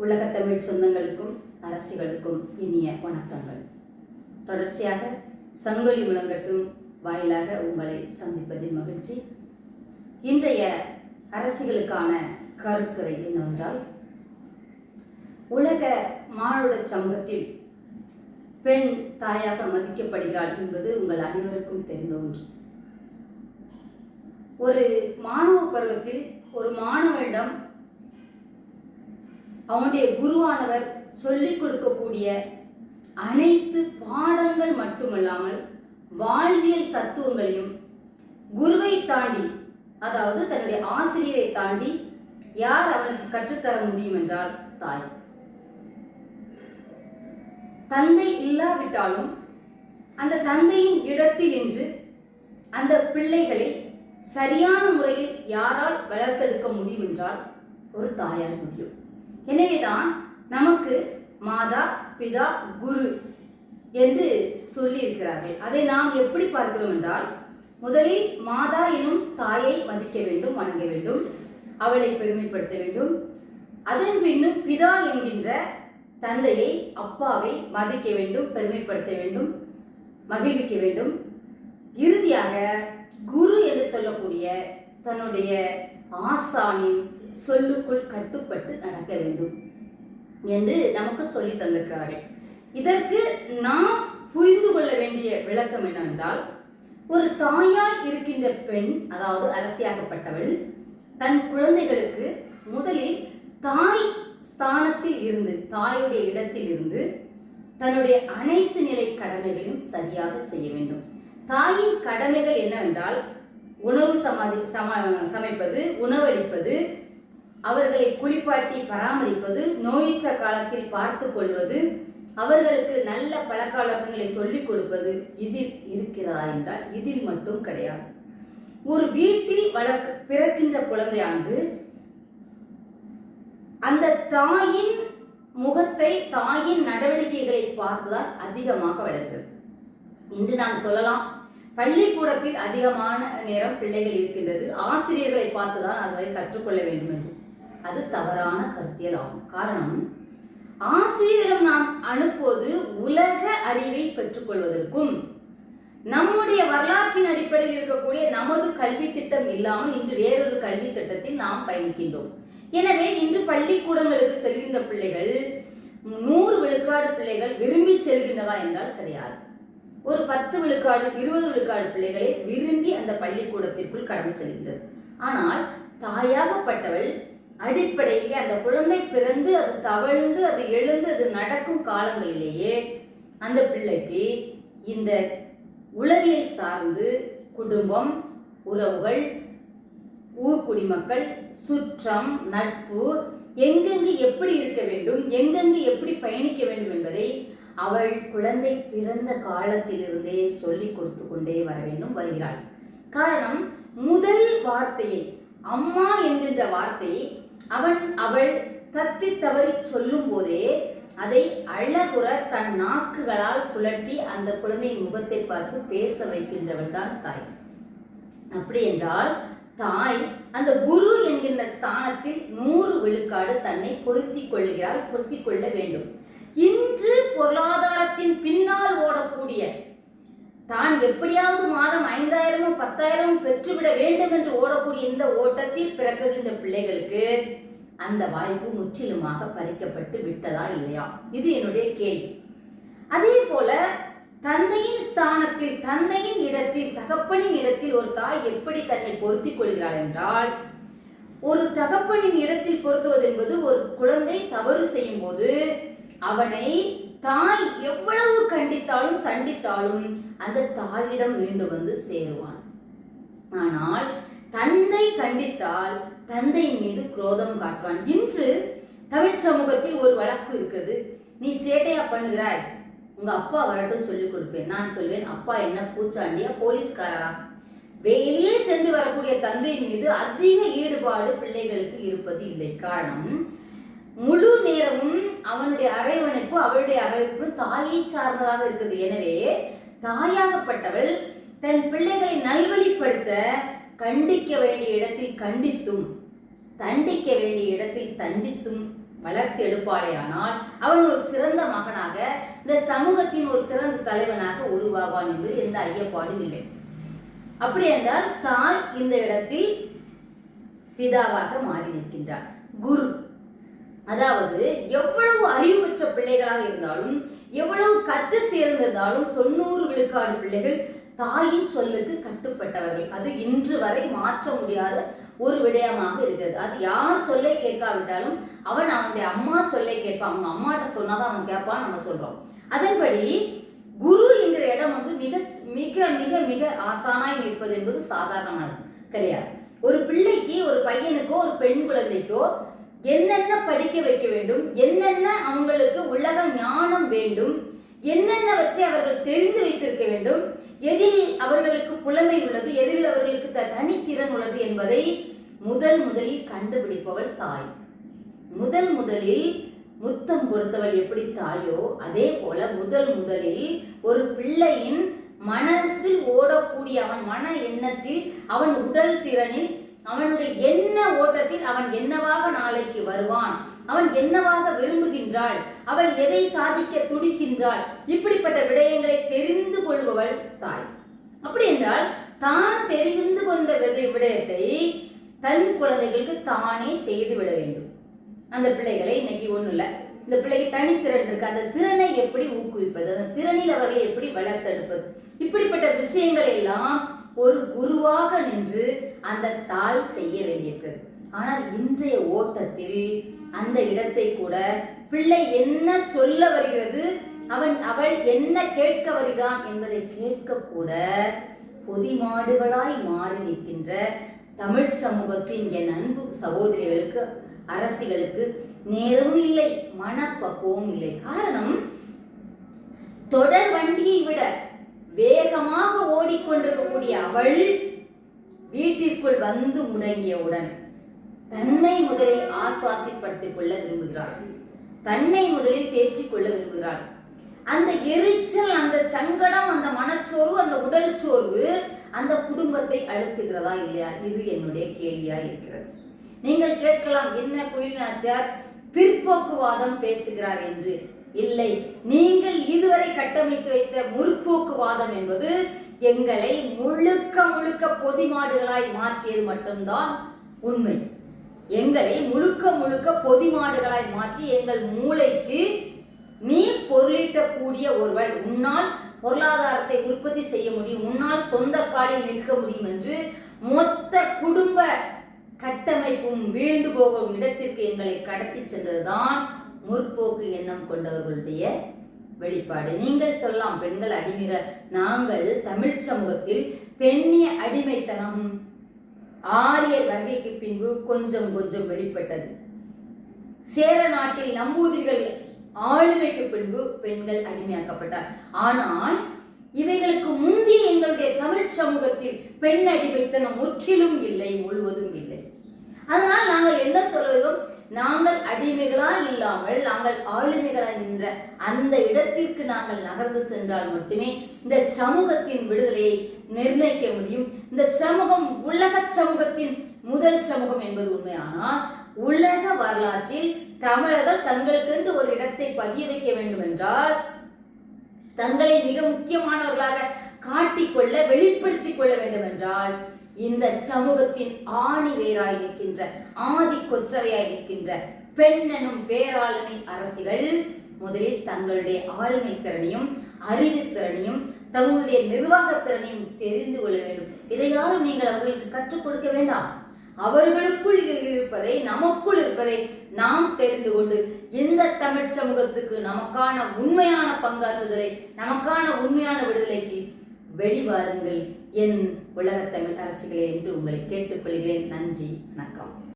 உலகத் தமிழ் சொந்தங்களுக்கும் அரசிகளுக்கும் இனிய வணக்கங்கள். தொடர்ச்சியாக சங்கொலி முழங்கட்டும் வாயிலாக உங்களை சந்திப்பதில் மகிழ்ச்சி. இன்றைய அரசிகளுக்கான கருத்துரை என்னவென்றால், உலக மானுட சமூகத்தில் பெண் தாயாக மதிக்கப்படுகிறாள் என்பது உங்கள் அனைவருக்கும் தெரிந்த ஒன்று. ஒரு மாணவ பருவத்தில் ஒரு மாணவனிடம் அவனுடைய குருவானவர் சொல்லிக் கொடுக்கக்கூடிய அனைத்து பாடங்கள் மட்டுமல்லாமல் வாழ்வியல் தத்துவங்களையும் குருவை தாண்டி, அதாவது தன்னுடைய ஆசிரியரை தாண்டி யார் அவனுக்கு கற்றுத்தர முடியும் என்றால் தாய். தந்தை இல்லாவிட்டாலும் அந்த தந்தையின் இடத்தில் நின்று அந்த பிள்ளைகளை சரியான முறையில் யாரால் வளர்த்தெடுக்க முடியும் என்றால் ஒரு தாயால் முடியும். எனவேதான் நமக்கு மாதா, பிதா, குரு என்று சொல்லியிருக்கிறார்கள். அதை நாம் எப்படி பார்க்கிறோம் என்றால், முதலில் மாதா எனும் தாயை மதிக்க வேண்டும், வணங்க வேண்டும், அவளை பெருமைப்படுத்த வேண்டும். அதன் பின்னும் பிதா என்கின்ற தந்தையை, அப்பாவை மதிக்க வேண்டும், பெருமைப்படுத்த வேண்டும், மகிழ்விக்க வேண்டும். இறுதியாக குரு என்று சொல்லக்கூடிய தன்னுடைய ஆசானின் சொல்லுக்குள் கட்டுப்பட்டு நடக்க வேண்டும் என்று நமக்கு சொல்லி தந்திருக்கிறார்கள். இதற்கு நாம் புரிந்து கொள்ள வேண்டிய விளக்கம் என்னவென்றால், ஒரு தாயாய் இருக்கின்ற பெண், அதாவது அரசியாகப்பட்டவள், தன் குழந்தைகளுக்கு முதலில் தாய் ஸ்தானத்தில் இருந்து, தாயுடைய இடத்தில் இருந்து தன்னுடைய அனைத்து நிலை கடமைகளையும் சரியாக செய்ய வேண்டும். தாயின் கடமைகள் என்னவென்றால், உணவு சமைப்பது, உணவளிப்பது, அவர்களை குளிப்பாட்டி பராமரிப்பது, நோயுற்ற காலத்தில் பார்த்து கொள்வது, அவர்களுக்கு நல்ல பழக்க வழக்கங்களை சொல்லிக் கொடுப்பது. இதில் இருக்கிறதா என்றால் இதில் மட்டும் கிடையாது. ஒரு வீட்டில் பிறக்கின்ற குழந்தையானது அந்த தாயின் முகத்தை, தாயின் நடவடிக்கைகளை பார்த்துதான் அதிகமாக வளர்கிறது. இன்று நாம் சொல்லலாம், பள்ளிக்கூடத்தில் அதிகமான நேரம் பிள்ளைகள் இருக்கின்றது, ஆசிரியர்களை பார்த்துதான் அதை கற்றுக்கொள்ள வேண்டும் என்று. அது தவறான கருத்தியல் ஆகும். காரணம், ஆசிரியரிடம் நாம் அனுப்புவது உலக அறிவை பெற்றுக்கொள்வதற்கும் நம்முடைய வரலாற்றின் அடிப்படையில் இருக்கக்கூடிய நமது கல்வி திட்டம் இல்லாமல் இன்று வேறொரு கல்வி திட்டத்தில் நாம் பயணிக்கின்றோம். எனவே இன்று பள்ளிக்கூடங்களுக்கு செல்கின்ற பிள்ளைகள் 100 விழுக்காடு பிள்ளைகள் விரும்பி செல்கின்றதா என்றால் கிடையாது. ஒரு 10 விழுக்காடு 20 விழுக்காடு பிள்ளைகளை விரும்பி அந்த பள்ளிக்கூடத்திற்குள் கடந்து செல்கின்றது. ஆனால் தாயாகப்பட்டவள் அடிப்படையிலே அந்த குழந்தை பிறந்து அது தவழ்ந்து அது எழுந்து அது நடக்கும் காலங்களிலேயே அந்த பிள்ளைக்கு இந்த உளவியல் சார்ந்து குடும்பம், உறவுகள், ஊர்க்குடிமக்கள், சுற்றம், நட்பு, எங்கெங்கு எப்படி இருக்க வேண்டும், எங்கெங்கு எப்படி பயணிக்க வேண்டும் என்பதை அவள் குழந்தை பிறந்த காலத்திலிருந்தே சொல்லிக் கொடுத்து கொண்டே வர வேண்டும், வருகிறாள். காரணம், முதல் வார்த்தையை, அம்மா என்கின்ற வார்த்தையை அவள் தத்தி தவறி சொல்லும் போதே அதை அழகுற தன் நாக்குகளால் சுழட்டி அந்த குழந்தையின் முகத்தை பார்த்து பேச வைக்கின்றவள் தான் தாய். அப்படி என்றால் தாய் அந்த குரு என்கின்ற ஸ்தானத்தில் 100 விழுக்காடு தன்னை பொருத்திக் கொள்கிறாள், பொருத்திக் கொள்ள வேண்டும். இன்று பொருளாதாரத்தின் பின்னால் ஓடக்கூடிய, தான் எப்படியாவது மாதம் 5000 10,000 பெற்றுவிட வேண்டும் என்று ஓடக்கூடிய இந்த ஓட்டத்தில் பிறக்குகின்ற பிள்ளைகளுக்கு அந்த வாய்ப்பு முற்றிலுமாக பறிக்கப்பட்டு விட்டதா இல்லையா? இது என்னுடைய கேள்வி. அதே போல தந்தையின் ஸ்தானத்தில், தந்தையின் இடத்தில், தகப்பனின் இடத்தில் ஒரு தாய் எப்படி தன்னை பொருத்திக் கொள்கிறாள் என்றால், ஒரு தகப்பனின் இடத்தில் பொருத்துவது என்பது, ஒரு குழந்தை தவறு செய்யும் போது அவனை தாய் எவ்வளவு கண்டித்தாலும் தண்டித்தாலும் அந்த தாயிடம் மீண்டு வந்து சேருவான். ஆனால் தந்தை கண்டித்தால் தந்தையின் மீது குரோதம் காட்டுவான். இன்று தமிழ் சமூகத்தில் ஒரு வழக்கு இருக்கிறது. நீ சேட்டையா பண்ணுகிறாய், உங்க அப்பா வரட்டும் சொல்லிக் கொடுப்பேன். நான் சொல்வேன், அப்பா என்ன பூச்சாண்டியா, போலீஸ்காரரா? வெளியே சென்று வரக்கூடிய தந்தையின் மீது அதிக ஈடுபாடு பிள்ளைகளுக்கு இருப்பது இல்லை. காரணம், முழு நேரமும் அவனுடைய அரவணைப்பு, அவளுடைய அரவணைப்பு தாயை சார்ந்ததாக இருக்குது. எனவே தாயாகப்பட்டவள் தன் பிள்ளைகளை நல்வழிப்படுத்த கண்டிக்க வேண்டிய இடத்தில் கண்டித்தும் தண்டிக்க வேண்டிய இடத்தில் தண்டித்தும் வளர்த்து எடுப்பாளேயானால் அவன் ஒரு சிறந்த மகனாக, இந்த சமூகத்தின் ஒரு சிறந்த தலைவனாக உருவாவான் என்பது எந்த ஐயப்பாடும் இல்லை. அப்படி என்றால் தாய் இந்த இடத்தில் பிதாவாக மாறி நிற்கின்றார். குரு, அதாவது எவ்வளவு அறிவு பெற்ற பிள்ளைகளாக இருந்தாலும், எவ்வளவு கற்று தேர்ந்திருந்தாலும் 90 விழுக்காடு பிள்ளைகள் தாயின் சொல்லுக்கு கட்டுப்பட்டவர்கள். அது இன்று வரை மாற்ற முடியாத ஒரு விடயமாக இருக்கிறது. அது யார் சொல்லை கேட்காவிட்டாலும் அவன் அவனுடைய அம்மா சொல்லை கேட்பான். அவங்க அம்மாட்ட சொன்னாதான் அவன் கேட்பான், நம்ம சொல்றோம். அதன்படி குரு என்கிற இடம் மிக மிக மிக மிக ஆசானாய் நிற்பது என்பது சாதாரணமானது கிடையாது. ஒரு பிள்ளைக்கு, ஒரு பையனுக்கோ ஒரு பெண் குழந்தைக்கோ என்னென்ன படிக்க வைக்க வேண்டும், என்னென்ன அவங்களுக்கு உலக ஞானம் வேண்டும், என்னென்னவற்றை அவர்கள் தெரிந்து வைத்திருக்க வேண்டும், எதில் அவர்களுக்கு புலமை உள்ளது, எதில் அவர்களுக்கு தனித்திறன் உள்ளது என்பதை முதலில் கண்டுபிடிப்பவள் தாய். முதலில் முத்தம் கொடுத்தவள் எப்படி தாயோ அதே போல முதலில் ஒரு பிள்ளையின் மனசில் ஓடக்கூடிய, அவன் மன எண்ணத்தில், அவன் உடல் திறனில், அவனுடைய எண்ண ஓட்டத்தில் அவன் என்னவாக நாளைக்கு வருவான், அவன் என்னவாக விரும்புகின்றாள், அவள் எதை சாதிக்க துடிக்கின்றாள், இப்படிப்பட்ட விடயங்களை தெரிந்து கொள்பவள் தாய். அப்படி என்றால் தான் தெரிந்து கொண்ட விடயத்தை தன் குழந்தைகளுக்கு தானே செய்து விட வேண்டும். அந்த பிள்ளைகளை இன்னைக்கு ஒன்றும் இல்லை, இந்த பிள்ளைக்கு தனித்திறன் இருக்கு, அந்த திறனை எப்படி ஊக்குவிப்பது, அந்த திறனில் அவர்களை எப்படி வளர்த்தெடுப்பது, இப்படிப்பட்ட விஷயங்கள் எல்லாம் ஒரு குருவாக நின்று அந்த தாய் செய்ய வேண்டியிருக்கிறது. ஆனால் இன்றைய ஓட்டத்தில் அந்த இடத்தை கூட பிள்ளை என்ன சொல்ல வருகிறது, அவள் என்ன கேட்க வருகிறான் என்பதை கேட்க கூட பொதிமாடுகளாய் மாறி நிற்கின்ற தமிழ் சமூகத்தின் என் அன்பு சகோதரிகளுக்கு, அரசிகளுக்கு நேரமும் இல்லை, மனப்பக்குவமும் இல்லை. காரணம், தொடர் வண்டியை விட வேகமாக ஓடிக்கொண்டிருக்கக்கூடிய அவள் வீட்டிற்குள் வந்து முடங்கியவுடன் தன்னை முதலில் ஆசுவாசப்படுத்திக் கொள்ள விரும்புகிறாள், தன்னை முதலில் தேற்றிக் கொள்ள விரும்புகிறாள். அந்த எரிச்சல், அந்த சங்கடம், அந்த மனச்சோர்வு, அந்த உடல் சோர்வு அந்த குடும்பத்தை அழுத்துகிறதா இல்லையா? இது என்னுடைய கேள்வியா இருக்கிறது. நீங்கள் கேட்கலாம், என்ன குயில்நாச்சியார் பிற்போக்குவாதம் பேசுகிறார் என்று. இல்லை, நீங்கள் இதுவரை கட்டமைத்து வைத்த முற்போக்குவாதம் என்பது எங்களை முழுக்க பொதிமாடுகளாய் மாற்றியது மட்டும்தான் உண்மை. எங்களை முழுக்க பொதிமாடுகளாய் மாற்றி எங்கள் மூளைக்கு நீ பொருளீட்டக்கூடிய ஒருவள், உன்னால் பொருளாதாரத்தை உற்பத்தி செய்ய முடியும், உன்னால் சொந்த காலில் நிற்க முடியும் என்று மொத்த குடும்ப கட்டமைப்பும் வீழ்ந்து போகும் இடத்திற்கு எங்களை கடத்தி சென்றதுதான் முற்போக்கு எண்ணம் கொண்டவர்களுடைய வெளிப்பாடு. நீங்கள் சொல்லலாம், பெண்கள் அடிமைகள். நாங்கள் தமிழ் சமூகத்தில் பெண்ணிய அடிமைத்தனம் ஆரியர் வருகைக்கு பின்பு கொஞ்சம் வெளிப்பட்டது. சேர நாட்டில் நம்பூதிரிகள் ஆளுமைக்கு பின்பு பெண்கள் அடிமையாக்கப்பட்டார். ஆனால் இவைகளுக்கு முந்தைய எங்களுடைய தமிழ் சமூகத்தில் பெண் அடிமைத்தனம் முற்றிலும் இல்லை, முழுவதும் இல்லை. அதனால் நாங்கள் என்ன சொல்லுகிறோம், நாங்கள் அடிமைகளாய் இல்லாமல் நாங்கள் ஆளுமைகளாய் நின்ற அந்த இடத்திற்கு நாங்கள் நகர்ந்து சென்றால் மட்டுமே இந்த சமூகத்தின் விடுதலையை நிர்ணயிக்க முடியும். இந்த சமூகம் உலக சமூகத்தின் முதல் சமூகம் என்பது உண்மையானால் உலக வரலாற்றில் தமிழர்கள் தங்களுக்கென்று ஒரு இடத்தை பதிய வைக்க வேண்டும் என்றால், தங்களை மிக முக்கியமானவர்களாக காட்டிக்கொள்ள, வெளிப்படுத்திக் கொள்ள வேண்டும் என்றால், இந்த சமூகத்தின் ஆணி வேராய் நிற்கின்ற, ஆதி கொற்றவையாய் நிற்கின்ற பெண் எனும் பேராளுமை அரசிகள் முதலில் தங்களுடைய ஆளுமை திறனையும் அறிவுத்திறனையும் தங்களுடைய நிர்வாகத்திறனையும் தெரிந்து கொள்ள வேண்டும். இதை யாரும் நீங்கள் அவர்களுக்கு கற்றுக் கொடுக்க வேண்டாம். அவர்களுக்குள் இருப்பதை, நமக்குள் இருப்பதை நாம் தெரிந்து கொண்டு இந்த தமிழ் சமூகத்துக்கு நமக்கான உண்மையான பங்காற்றுதலை, நமக்கான உண்மையான விடுதலைக்கு வெளிவாருங்கள் என் உலகத்தமிழ் அரசிகளே என்று உங்களை கேட்டுக்கொள்கிறேன். நன்றி, வணக்கம்.